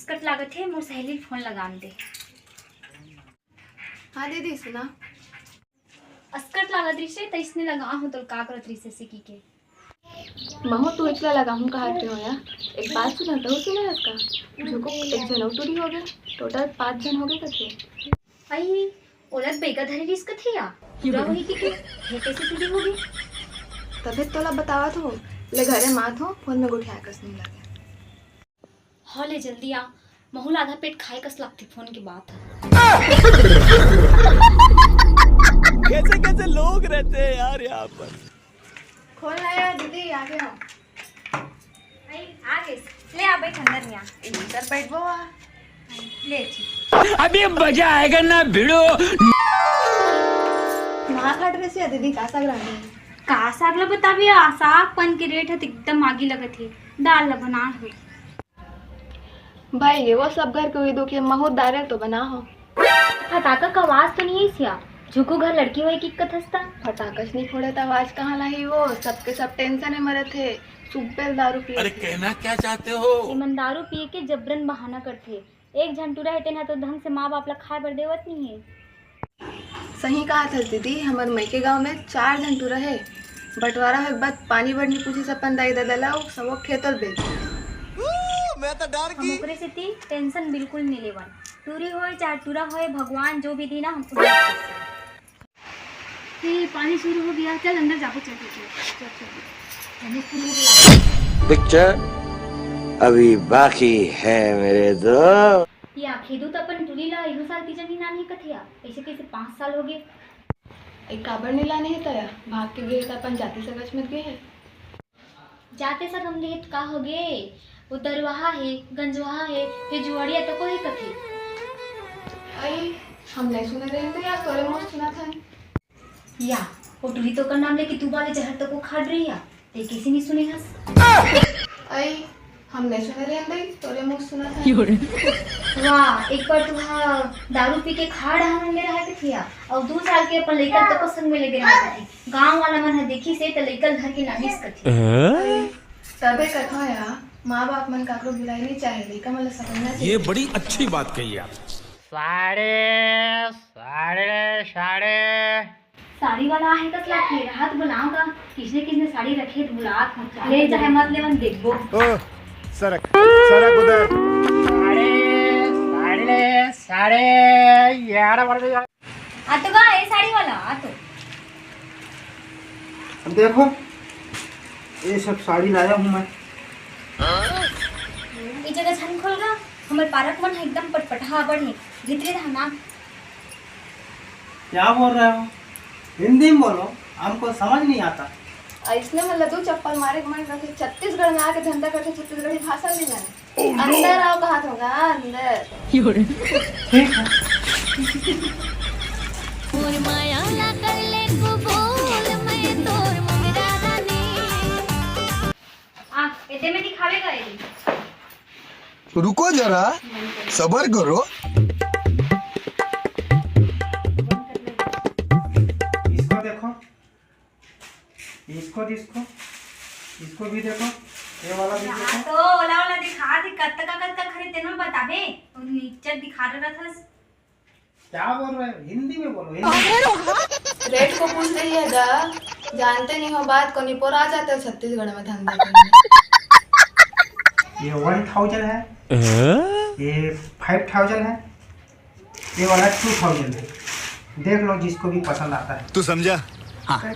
Ascot लागत है मोर सहेली फोन लगाम दे। हाँ दीदी सुना। अस्कट लागत रही से तैसने लगा हूँ तो का करत रही से सिकी के। महू तू इतना लगा हूँ कहा हो या एक बात सुना तो सुना इसका झुको एक जन टूरी हो गए टोटल 5 जन हो गए कथे। आई ओलत बेगा धरे रिस कथिया पूरा वही की के कैसे टूटी होगी। तबे तोला बतावा तो ले घरे मात हो फोन में गुठिया कस नहीं लगे। हाँ ले जल्दी आ महूल आधा पेट खाए कस लगती फोन की बात। कैसे कैसे लोग रहते हैं यार यहाँ पर। खोल लाया दीदी आ गया। आई आ गई ले आ बैठ अंदर में आ इधर बैठ बो ले छी। अभी मजा आएगा ना भिड़ो। वहाँ काट रहे से दीदी का साग रांधे का साग ला बताबिया साग पन के रेट है तो एकदम आगे लगत है दाल ला बना हो। भाई ये वो सब घर के दो के महू दारे तो बना हो। फटाका का आवाज तो नहीं है सिया झुकू घर लड़की हुई की कथस्ता। फटाकस नहीं फोड़े तो आवाज कहाँ लाई वो सबके सब टेंशन में मरे थे सुबह दारू पिए। अरे कहना क्या चाहते हो। ईमन दारू पिए के जबरन बहाना करते एक झंटूरा है ना तो ढंग से माँ बाप ला खाए बर देवत नहीं है। सही कहा था दीदी हमारे मई के गाँव में 4 जन टूरा है बंटवारा है बात पानी बढ़नी पूछी सब दाई दादा लाओ सब खेतल बेच। मैं तो डर हम ओकरे से ती टेंशन बिल्कुल नहीं लेवन टूरी होए चाहे टूरा होए भगवान जो भी दी ना हमको पानी शुरू हो गया चल अंदर जाके चल पिक्चर अभी बाकी है मेरे दोस्त। ये आखेदू तो अपन टूरी ला इहो साल की जनी नानी कथिया ऐसे कैसे 5 साल हो गए। एक काबर नहीं लाने है तया भाग के गए तो अपन जाति से गच मत गए है जाते सर हम लेत का हो गए वो दरवाहा है गंजवाहा है फिर जुआड़िया तो कोई कथी। आई हम नहीं सुने रहे थे यार तोरे मुंह सुना था या वो टूरी तो कर नाम लेके तू वाले जहर तक को खाड़ रही है ते किसी नहीं सुने हस। आई हम नहीं सुने रहे थे तोरे मुंह सुना था। वाह एक बार तू दारू पी के खा रहा ले रहा थी और 2 साल के अपन लइका तो संग में लगे रहा थी गांव वाला मन देखी से तो लइका घर के नानिस कथी। तबे कथा या माँ बाप मन काकरो बुलाई नहीं चाहे लइका मतलब समझना चाहिए। ये बड़ी अच्छी बात कही आप। साढ़े साढ़े साढ़े साड़ी वाला है कस लाके रात बनाऊंगा किसने किसने साड़ी रखी है बुलात ले चाहे मत लेवन देखबो। सरक सरक उधर साढ़े साढ़े 11 बढ़ गया। आ तो गा ए साड़ी वाला आ तो देखो ये सब साड़ी लाया हूँ मैं। ये जगह छन खोल गा हमर पारक मन एकदम पटपटा बढ़े भीतरे रहना। क्या बोल रहे हो हिंदी में बोलो हमको समझ नहीं आता। इसने मतलब 2 चप्पल मारे मन रखे छत्तीसगढ़ में आके धंधा करके छत्तीसगढ़ी भाषा नहीं जाने। अंदर आओ कहा होगा अंदर। ठीक है आ एते में दिखावेगा ये रुको जरा सबर करो। इसको देखो इसको भी देखो ये वाला भी देखो। तो ओला वाला दिखा दी कत्ता का खरीदते ना बताबे और नीचे दिखा रहा था। क्या बोल रहे हो हिंदी में बोलो हिंदी। रेट को पूछ रही है जा जानते नहीं हो बात को निपोर आ जाते हो छत्तीसगढ़ में धंधा करने। ये 1000 है ये 5000 है ये वाला 2000 है। देख लो जिसको भी पसंद आता है। तू समझा। हाँ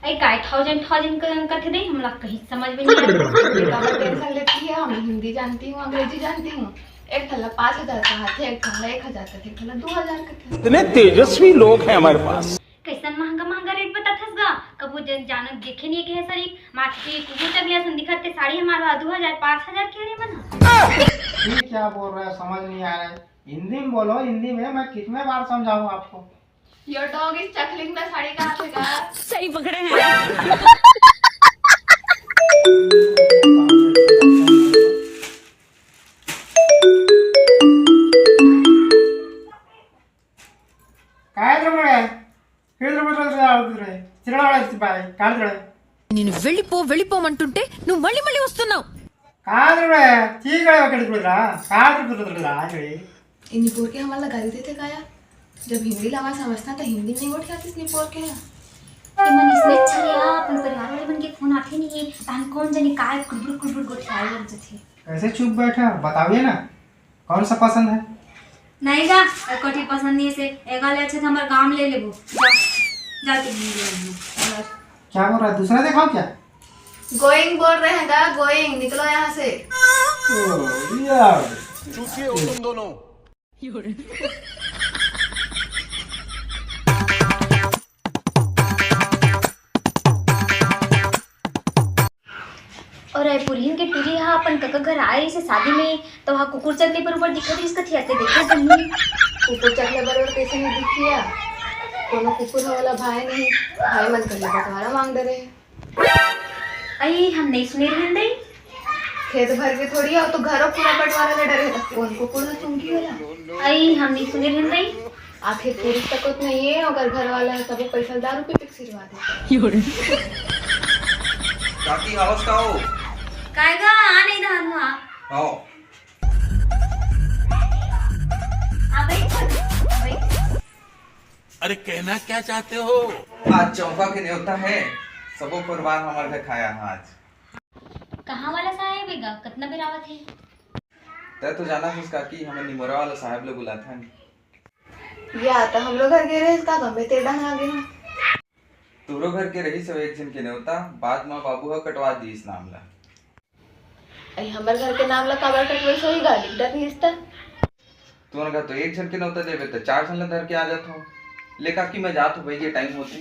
आई काय 1000 का थे दे हमरा कहीं समझ में नहीं आता। टेंशन लेती है हम हिंदी जानती हूँ अंग्रेजी जानती हूँ। एक थल्ला 5000 का हाथ है एक थल्ला 1000 का एक थल्ला 2000 का था। इतने तेजस्वी लोग हैं हमारे पास। कैसन महंगा रेट बता थस गा कबू जानक देखे नहीं के है सारी माटी कुबू तबिया सन दिखते साड़ी हमारा 2000 5000 के रे बना। ये क्या बोल रहे हो समझ नहीं आ रहा है हिंदी में बोलो हिंदी में मैं कितने बार समझाऊं आपको। योर डॉग इज चकलिंग में साड़ी कहाँ से गा। सही पकड़े हैं। నేను వెళ్ళిపోమంటుంటే నువ్వు మళ్ళీ మళ్ళీ వస్తున్నావు. ಕಾದ್ರೆ ತೀಗಳ ಕಡಿದ್ಬಿಡ್ರ ಕಾದ್ರೆ ಬಿಡ್ರ ಹೇಳಿ इन निपोर के हमारा लगा देते थे काया जब हिंदी लावा समझता तो हिंदी में वोट क्या किस निपोर के है मन इसमें अच्छा लिया अपन परिवार वाले बन के फोन आते नहीं है तान कौन जाने काय कुड़बुड़ गोठियाए लग जाते कैसे चुप बैठा बताइए ना कौन सा पसंद है नहीं गा कोठी पसंद नहीं से एगा ले अच्छा हमार काम ले लेबो जाते नहीं क्या बोल रहा है दूसरा दिखाओ क्या गोइंग बोल रहे हैं गा गोइंग निकलो यहाँ से ओ यार और पुरीन के टूरी हा अपन कका घर आए से शादी में तो वहाँ कुकुर चकले पर ऊपर दिखत इसका थी आते देखे तुमने कुकुर चकले बरोबर कैसे नहीं दिखिया कोनो कुकुर वाला भाई नहीं भाई मन कर बंटवारा मांग रहे आई हम नहीं सुने रहे दई खेत भर के थोड़ी आओ तो घरों पूरा बंटवारा ले डरे कौन कुकुर ना चुंकी होला आई हम नहीं सुने रहे दई आखिर पूरी तकत नहीं है अगर घर वाला है सब पैसा दारू पे पिक सिरवा दे काकी आवाज का हो कायगा आ नहीं रहा हुआ आओ आ भाई अरे कहना क्या चाहते हो? आज चौका के न्योता है सबो परिवार हमारे घर खाया है आज कहाँ वाला साहेब है गा कितना बेरावत है तय तो जाना है काकी हमें निमोरा वाला साहब लोग बुलाता है या तो हम लोग घर गए रहे इसका गमे तेड़ा आ गए तोरो घर के रही सब एक जन के न्योता बाद में बाबू हा कटवा दी इस नाम ला आई हमारे घर के नाम ला काबर कटवे सही गाड़ी डर रिश्ता तुम्हारे घर तो एक जन के न्योता देवे तो 4 जन ला धर के आ जात हो ले काकी मैं जात हूँ भाई ये टाइम होते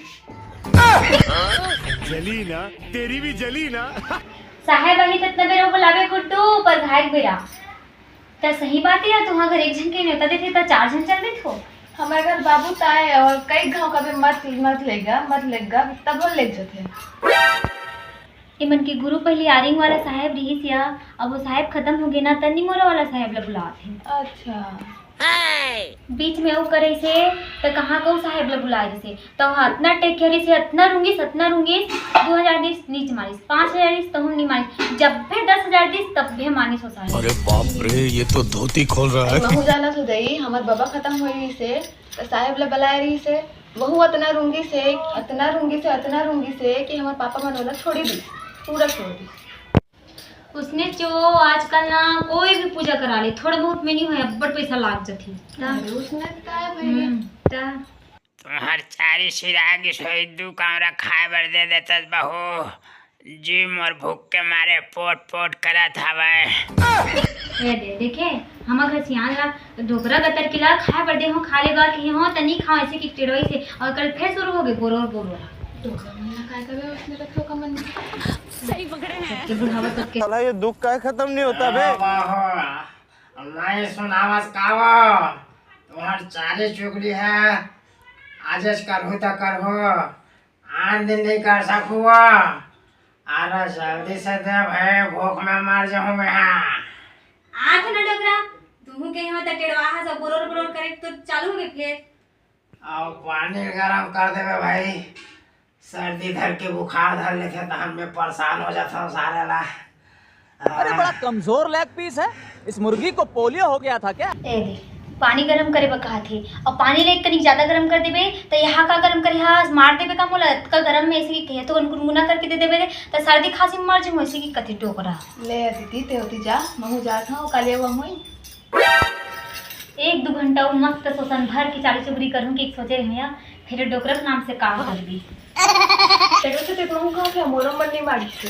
जली ना तेरी भी जली ना साहेब अही कितना बेरा बुलावे कुट्टू पर घाट बेरा तो सही बात है तुहां घर एक जन के न्योता देते तो 4 जन चल देत हो हमारे घर बाबू ताए और कई गांव का भी मत लेगा तब वो ले जाते इमन के गुरु पहले आरिंग वाला साहेब रही सिया अब वो साहेब खत्म हो गए ना तन्नी मोरा वाला साहेब ला बुलाते अच्छा बीच में वो करे से तो कहाँ को साहेब ला बुलाए जैसे तो वहाँ इतना टेक करे से इतना रूंगी 2000 दिस नीच मारिस 5000 दिस तो नहीं मारिस जब भी 10,000 दिस तब भी मानिस हो साहेब अरे बाप रे ये तो धोती खोल रहा है। महू जाना तो दई हमार बाबा खत्म हो रही से तो साहेब ला बुलाए रही से वहू इतना रूंगी से कि हमारे पापा मनोला छोड़ी दी पूरा छोड़ दी उसने जो आजकल ना कोई भी पूजा करा ले थोड़ा बहुत में नहीं हो बड़ पैसा लाग जाती उसने बताया भाई तुम्हार चारी सिरागी सोई दू कमरा खाए बर दे देतस बहू जिम और भूख के मारे पोट पोट करत हवे ये देखे हमार घर सियान ला ढोकरा गतर के ला खाए बर दे हो खा लेगा कि हो तनी खाओ ऐसे कि टेड़ोई से और कल फिर शुरू हो गए बोरो उसने रखो का मन सही पकड़े हैं के बुढ़ावा तक के साला ये दुख का खत्म नहीं होता बे नहीं सुनावस कावा तुम्हार चारी चुगली है आजस करहु तो करहु आन दिन नहीं कर सकू अरे जल्दी से दे भाई भूख में मर जाऊं मैं आठ न डोकरा तू के हो त टेड़वा हा सब बोरो करे तो चालू हो गए फिर और पानी गरम कर देवे भाई सर्दी धर के बुखार धर लेते तो हम परेशान हो जाता हूँ सारे ला अरे बड़ा कमजोर लेग पीस है इस मुर्गी को पोलियो हो गया था क्या ए दे पानी गरम करे बा कहा थे और पानी ले कनी ज्यादा गरम कर देबे तो यहाँ का गरम करे यहाँ मार देबे का मोला का गरम में ऐसे की कहे तो गुनगुना करके दे देबे तो सर्दी खांसी में मर जाऊँ ऐसे की कथी टोकरा ले दीदी ते होती जा महू जात हूं काले वो हुई 1-2 घंटा वो मस्त सोसन भर की चाली चुगरी करूँ कि सोचे रहे फिर डोकरा के नाम से काम कर दी तेरे से देखो का क्या मोरो मन नहीं मारी से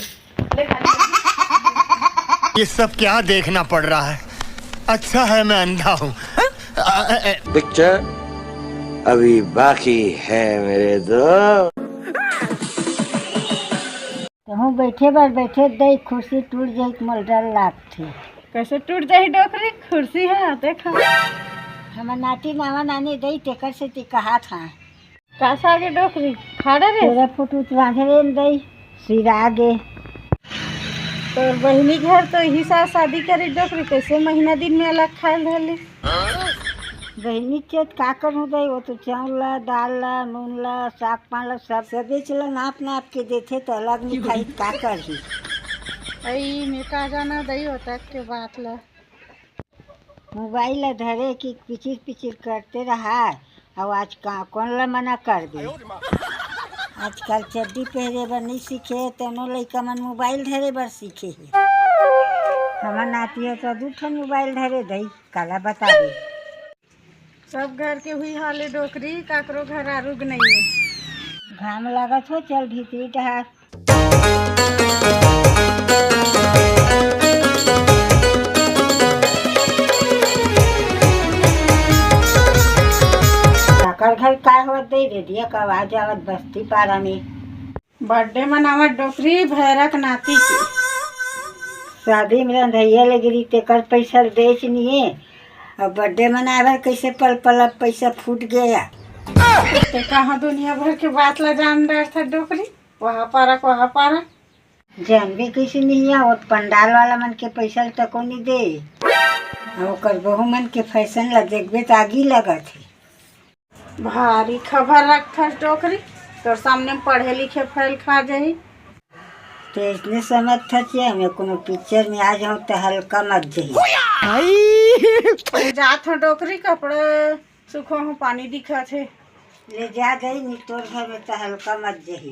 ले खाली ये सब क्या देखना पड़ रहा है अच्छा है मैं अंधा हूँ। पिक्चर अभी बाकी है मेरे दोस्त। कहूँ बैठे दे कुर्सी टूट जाए मलडर लागती कैसे टूट जाए डोकरी कुर्सी है देखा हमार नाती नावा नानी दई टेकर से ती कहा था कासा आगे डोकरी खड़ा रे तेरा फुट उच बांधे रे दई सिरा आगे तो बहनी घर तो यही साथ शादी करी डोकरी कैसे महीना दिन में अलग खाए धरली बहनी चेत का करूँ दई वो तो चावल ला दाल ला नून ला साग पान ला सब बेचला नाप नाप के देते तो अलग नहीं खाई का करही आई में का जाना दई होता के बात ला मोबाइल धरे की पिचिर पिचिर करते रहा और आज कौन ला मना कर दे। आजकल चड्डी पहरे बर नहीं सीखे तेनो लइका मन मोबाइल धरे बर सीखे है। हमार नाती है तो 2 ठन मोबाइल धरे दई काला बता दे। सब घर के हुई हाले डोकरी काकरो घर आरुग नहीं है। घाम लागत हो चल भीतरी टहार। काकर घर काय होत दई रेडिया का आवाज आवत बस्ती पारा में। बर्थडे मनावत डोकरी भैरक नाती के शादी में रंधैया लगी तेकर पैसा देच नहीं है। अब बर्थडे मनावे कैसे पल पल अब पैसा फूट गया। ते कहाँ दुनिया भर के बात ला जान रहा था डोकरी वहाँ पारा जानबे कैसे नहीं है। पंडाल वाला मन के पैसा तको नहीं दे और बहु मन के फैशन ला देखबे तो आगी लगत है। भारी खबर रखा डोकरी तोर सामने पढ़े लिखे फैल खा जाही तो इसने समझ था हमें कोनो पिक्चर में आ जाऊँ तो हल्का मत जाही। जात हो डोकरी कपड़े सुखो हो पानी दिखा थे ले जा गई नहीं तोर घर में तो हल्का मत जाही।